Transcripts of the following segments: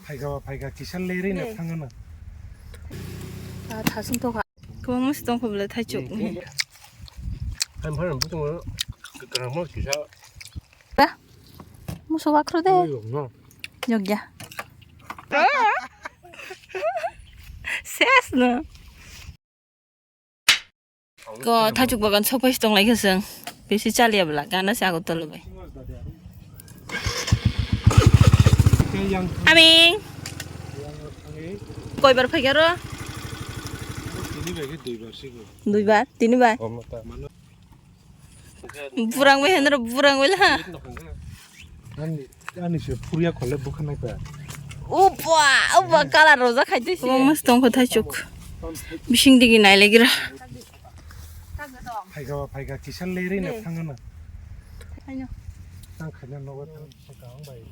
파이가 기산 레리네 탕하나. 아 다승토가 그만 무시던 거블레 탈쭉. 한 번은 무슨 그때는 뭐 기사. 봐? 무슨 와크로데? 없나? 여기야. 세스는. 그 탈쭉 바간 소파시 동 라이크슨. 비시 잘리야 블라. 가나 사고 떨어배. 아밍. 거의 바로 파이가로. Đuổi bát, tin bát. Burang với nó burang với là. anh sẽ phuria khỏi lớp bốc này phải. Opa, kala roza khai thế. Không mất tông có thay chục. Bishing đi này lấy ra. 파이가 기산 레리네 탕하나. 탕 그냥 넣어 탕 바이.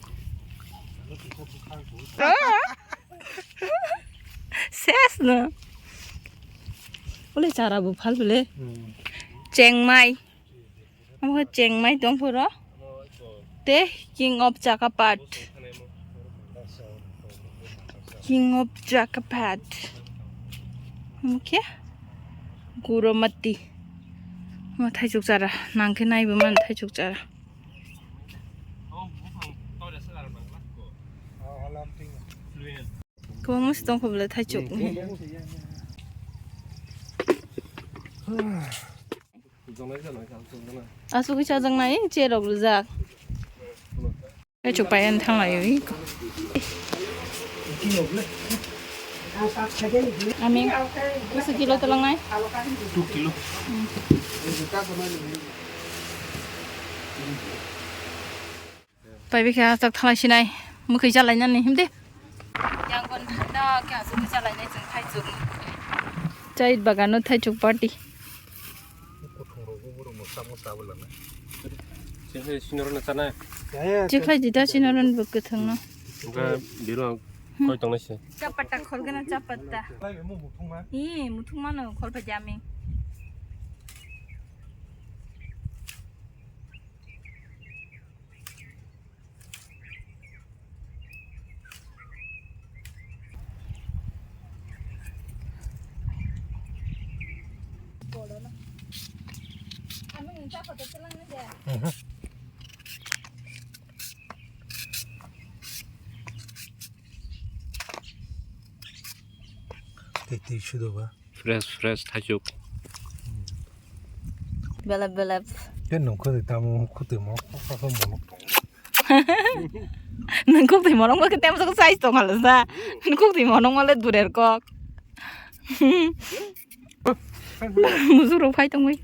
세스는. 원래 잘하고 팔불래. Cheng mai. Không có cheng mai trong phố đó. Thế King of Jakapat. King of Jakapat. Okay. Gurumati. Mà thay chục ra. Nàng cái này với mình thay chục ra. Có mất tông không là thay chục. À số cái cho rằng này chia độc được ra. Cái chụp bài ăn thằng này ấy. Amin. Cái số kilo tao này? 2 kilo. Bài bây giờ thằng này này, mới khởi ra lại nhanh này, không thế? Yang còn đó cái số cái ra lại này chẳng thay chụp. Chạy bagan nó thay chụp party. Trước lại gì đó xin nó lên bực thằng nó. 그러니까 미로 거의 동네시. 짜빠딱 걸거나 짜빠딱. 이 무통만은 걸파자밍. 되게 쉬도봐. 프레스 타죽. 벨랍. 걔는 그때 담은 그때 뭐 가서 뭐 Nên khúc thì mà nó có cái tem sao sai xong hẳn là ra. Nên khúc thì mà nó lên tụi đẹp con. Một số đồ phải trong ấy.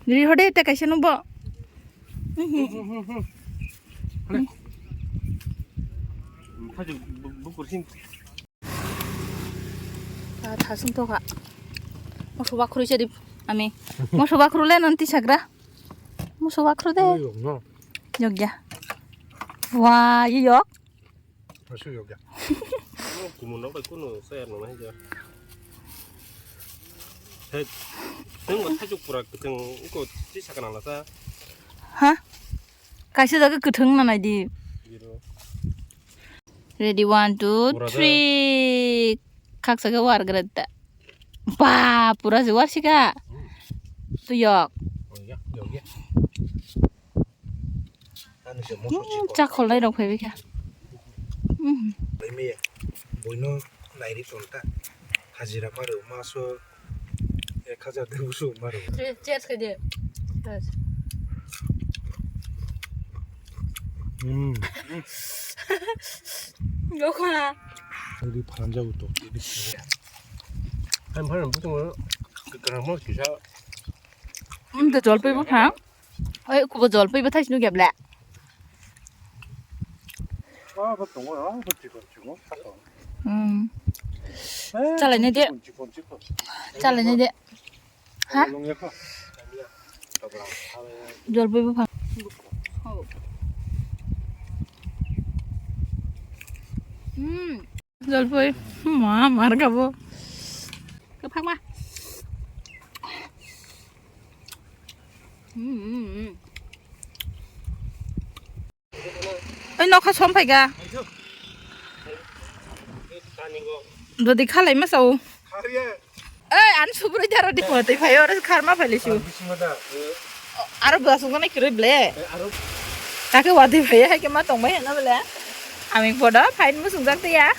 Đi hồi đây ta cái xe nó bỏ. 타죽 먹고 신. 아, 다 숨도가. 뭐 소박으로 저리 아미. 뭐 소박으로 내 nanti sagra. 뭐 소박으로 돼. 없나? 여기야. 와, 이 역. 벌써 여기야. 구문 넣고 끊어 써야 너무 해줘. 그 타죽 불아 그등 이거 지사가 나서. Hả? Cái xe đó cái thừng này đi. Ready 1 2 3. Kak saga war gerada. Ba, pura war sih kak. Tuyok. 여기야. 나는 저 Chắc khỏi lấy đồng phải với kak. 의미에 뭐는 나이리 쏠다. 하지라 말을 마서 에 가자 대우수 말을. Chết cái gì? Vô qua. 우리 바람잡고 또 이렇게. 한 번은 무슨 그때는 뭐 기사. Từ chối bị bắt hả? Ê, cô vừa chối bị bắt thấy nó kẹp lẹ. 아, 그 동호야. 그 찍어. 잘라 내 돼. 잘라 내 돼. Hả? Chối bị bắt hả? Chối bị. Mà mar cả vô. Cái phát mà. Ê nóc khát xóm phải ga rồi thì khát lấy mà sao ê ăn súp rồi ra rồi đi qua thì phải ở khát mà phải lấy chú à bữa xuống cái này kêu bể các cái quả thì phải hay cái má tổng mấy nó bể à mình vào đó phải mới xuống ra tí á